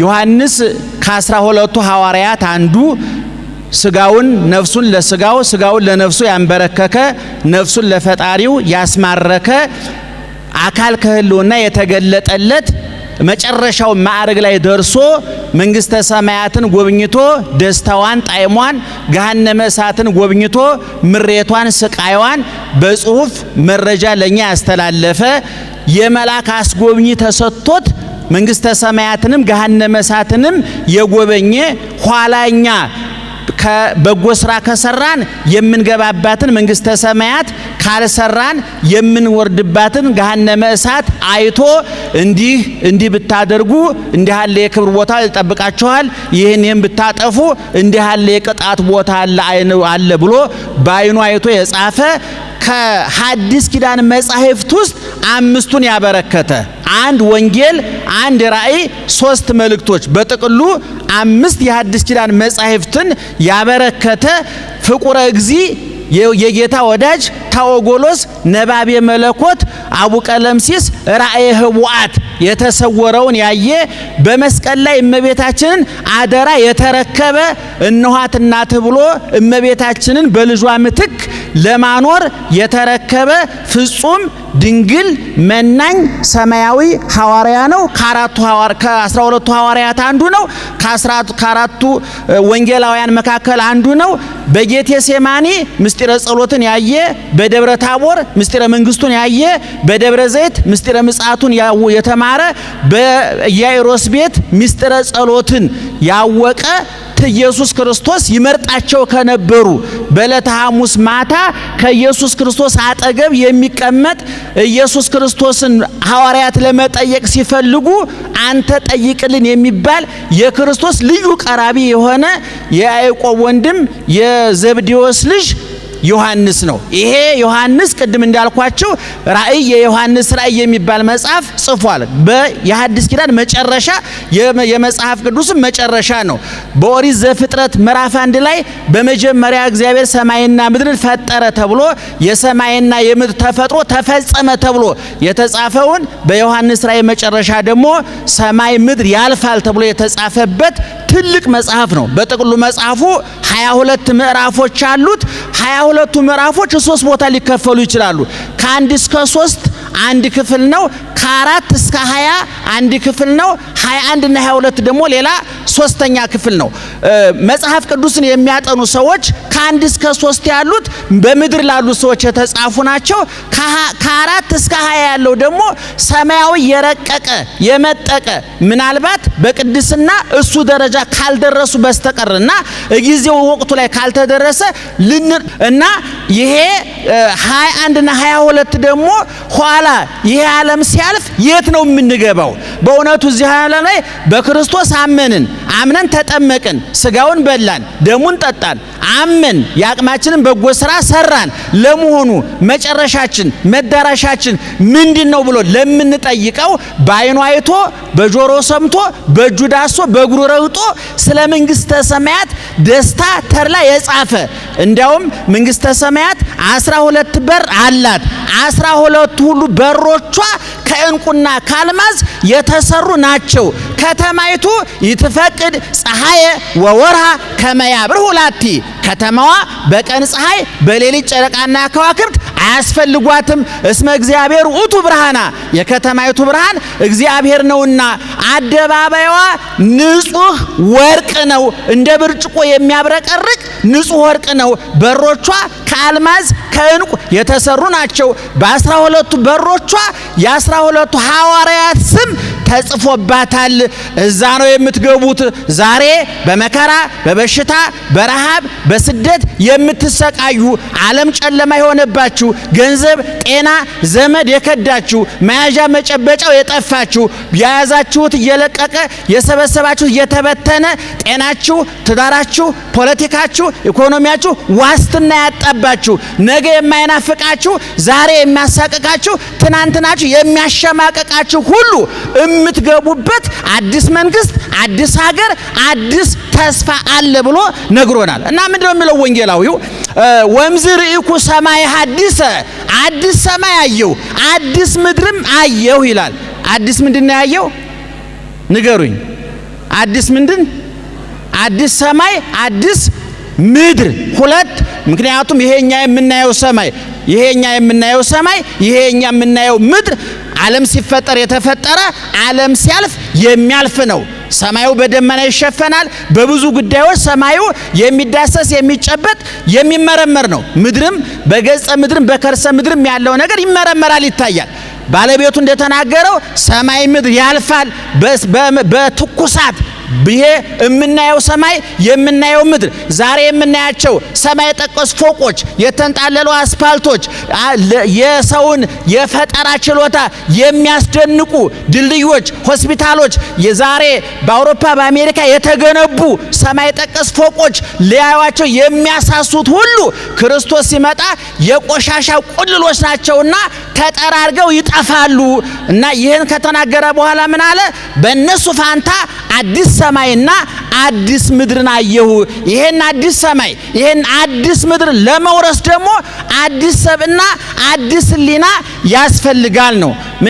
ዮሐንስ ከ12ቱ ሐዋርያት አንዱ ስጋውን ነፍሱን ለስጋው ስጋውን ለነፍሱ ያንበረከከ ነፍሱን ለፈጣሪው ያስማረከ አካል ከህልውና የተገለጠለት መጨረሻው ማዕረግ ላይ ደርሶ መንግስተ ሰማያትን ጎብኝቶ ደስታዋን ጣዕሟን ገሃነመ እሳትን ጎብኝቶ ምሬቷን ስቃይዋን በጽሁፍ መረጃ ለኛ ያስተላለፈ የመላክ አስጎብኝ ተሰጥቶት መንግስተ ሰማያትንም ገሃነመ እሳትንም የጎበኘ ኋላኛ ከበጎ ስራ ከሰራን የምንገባባትን መንግስተ ሰማያት ካልሰራን የምንወርድባትን ገሃነመ እሳት አይቶ እንዲህ ብታደርጉ እንዲህ ያለ የክብር ቦታ ይጠብቃችኋል፣ ይህን ብታጠፉ እንዲህ ያለ የቅጣት ቦታ አለ ብሎ በአይኑ አይቶ የጻፈ ከሐዲስ ኪዳን መጻሕፍት ውስጥ አምስቱን ያበረከተ አንድ ወንጌል አንድ ራእይ 3 መልእክቶች በጥቅሉ 5 የሐዲስ ኪዳን መጻሕፍትን ያበረከተ ፍቁረ እግዚ የጌታ ወዳጅ ታኦጎሎስ ነባቤ መለኮት አቡቀለምሲስ ራእየ ህቡአት የተሰወረውን ያየ በመስቀል ላይ እመቤታችንን አደራ የተረከበ እነኋት እናትህ ብሎ እመቤታችንን በልጇ ምትክ ለማኖር የተረከበ ፍጹም ድንግል መናኝ ሰማያዊ ሐዋርያ ነው። ከ12ቱ ሐዋርያት አንዱ ነው። ከአራቱ ወንጌላውያን መካከል አንዱ ነው። በጌቴሴማኒ ምስጢረ ጸሎትን ያየ፣ በደብረ ታቦር ምስጢረ መንግስቱን ያየ፣ በደብረ ዘይት ምስጢረ ምጽአቱን የተማረ፣ በኢያኢሮስ ቤት ምስጢረ ጸሎትን ያወቀ ኢየሱስ ክርስቶስ ይመርጣቸው ከነበሩ በዕለተ ሐሙስ ማታ ከኢየሱስ ክርስቶስ አጠገብ የሚቀመጥ ኢየሱስ ክርስቶስን ሐዋርያት ለመጠየቅ ሲፈልጉ አንተ ጠይቅልን የሚባል የክርስቶስ ልዩ ቀራቢ የሆነ የያዕቆብ ወንድም የዘብዴዎስ ልጅ ዮሐንስ ነው። ይሄ ዮሐንስ ቅድም እንዳልኳችሁ ራእይ የዮሐንስ ራእይ የሚባል መጽሐፍ ጽፏል። በየሐዲስ ኪዳን መጨረሻ የመጽሐፍ ቅዱስ መጨረሻ ነው። በኦሪት ዘፍጥረት ምዕራፍ 1 ላይ በመጀመሪያ እግዚአብሔር ሰማይና ምድርን ፈጠረ ተብሎ የሰማይና የምድር ተፈጥሮ ተፈጸመ ተብሎ የተጻፈውን በዮሐንስ ራእይ መጨረሻ ደግሞ ሰማይ ምድር ያልፋል ተብሎ የተጻፈበት ትልቅ መጽሐፍ ነው። በጥቅሉ መጽሐፉ 22 ምዕራፎች አሉት። 22ቱ ምዕራፎች 3 ቦታ ሊከፈሉ ይችላሉ። ከ1 እስከ 3 አንድ ክፍል ነው። ከ4 እስከ 20 አንድ ክፍል ነው። 21 እና 22 ደግሞ ሌላ ሶስተኛ ክፍል ነው። መጽሐፍ ቅዱስን የሚያጠኑ ሰዎች ከ1 እስከ 3 ያሉት በምድር ላሉ ሰዎች የተጻፉ ናቸው። ከ4 እስከ 20 ያለው ደግሞ ሰማያዊ የረቀቀ የመጠቀ ምናልባት በቅድስና እሱ ደረጃ ካልደረሱ በስተቀርና ጊዜው ወቅቱ ላይ ካልተደረሰ እና ይሄ 21 እና 22 ደግሞ ኋላ ይሄ ዓለም ሲያልፍ የት ነው የምንገባው? በእውነቱ እዚህ ዓለም ላይ በክርስቶስ አምነን ተጠመቅን፣ ስጋውን በላን፣ ደሙን ጠጣን፣ አመን የአቅማችንን በጎ ስራ ሰራን። ለመሆኑ መጨረሻችን መዳረሻችን ምንድነው ብሎ ለምንጠይቀው በአይኑ አይቶ በጆሮ ሰምቶ በእጁ ዳሶ በእግሩ ረግጦ ስለ መንግስተ ሰማያት ደስታ ተድላ የጻፈ እንዲያውም መንግስተ ሰማያት 12 በር አላት። 12 ሁሉ በሮቿ ከእንቁና ከአልማዝ የተሰሩ ናቸው። ከተማይቱ ይትፈቅድ ፀሐየ ወወርሃ ከመያብርሁ ላቲ ከተማዋ በቀን ፀሐይ በሌሊት ጨረቃና ከዋክብት አያስፈልጓትም። እስመ እግዚአብሔር ውእቱ ብርሃና የከተማይቱ ብርሃን እግዚአብሔር ነውና አደባባይዋ ንጹህ ወርቅ ነው፣ እንደ ብርጭቆ የሚያብረቀርቅ ንጹህ ወርቅ ነው። በሮቿ ከአልማዝ ከእንቁ የተሰሩ ናቸው። በ12ቱ በሮቿ የ12ቱ ሐዋርያት ስም ተጽፎባታል። እዛ ነው የምትገቡት። ዛሬ በመከራ በበሽታ በረሃብ በስደት የምትሰቃዩ ዓለም ጨለማ የሆነባችሁ ገንዘብ ጤና ዘመድ የከዳችሁ መያዣ መጨበጫው የጠፋችሁ የያዛችሁት እየለቀቀ የሰበሰባችሁት እየተበተነ ጤናችሁ ትዳራችሁ ፖለቲካችሁ ኢኮኖሚያችሁ ዋስትና ያጣባችሁ ነገ የማይናፍቃችሁ ዛሬ የሚያሳቅቃችሁ ትናንትናችሁ የሚያሸማቀቃችሁ ሁሉ የምትገቡበት አዲስ መንግስት አዲስ ሀገር አዲስ ተስፋ አለ ብሎ ነግሮናል። እና ምንድነው የሚለው ወንጌላዊው? ወምዝር ኢኩ ሰማይ ሐዲሰ አዲስ ሰማይ አየሁ አዲስ ምድርም አየሁ ይላል። አዲስ ምንድነው ያየው? ንገሩኝ። አዲስ ምንድን? አዲስ ሰማይ አዲስ ምድር። ሁለት። ምክንያቱም ይሄኛ የምናየው ሰማይ ይሄኛ የምናየው ምድር ዓለም ሲፈጠር የተፈጠረ ዓለም ሲያልፍ የሚያልፍ ነው። ሰማዩ በደመና ይሸፈናል። በብዙ ጉዳዮች ሰማዩ የሚዳሰስ የሚጨበጥ የሚመረመር ነው። ምድርም በገጸ ምድርም በከርሰ ምድርም ያለው ነገር ይመረመራል፣ ይታያል። ባለቤቱ እንደተናገረው ሰማይ ምድር ያልፋል በትኩሳት። ይሄ የምናየው ሰማይ የምናየው ምድር ዛሬ የምናያቸው ሰማይ ጠቀስ ፎቆች፣ የተንጣለሉ አስፓልቶች፣ የሰውን የፈጠራ ችሎታ የሚያስደንቁ ድልድዮች፣ ሆስፒታሎች፣ የዛሬ በአውሮፓ በአሜሪካ የተገነቡ ሰማይ ጠቀስ ፎቆች ሊያዩዋቸው የሚያሳሱት ሁሉ ክርስቶስ ሲመጣ የቆሻሻ ቁልሎች ናቸውና ተጠራርገው ይጠፋሉ። እና ይህን ከተናገረ በኋላ ምን አለ? በእነሱ ፋንታ አዲስ ሰማይና አዲስ ምድርን አየሁ። ይሄን አዲስ ሰማይ ይሄን አዲስ ምድር ለመውረስ ደግሞ አዲስ ሰብእና አዲስ ሕሊና ያስፈልጋል ነው።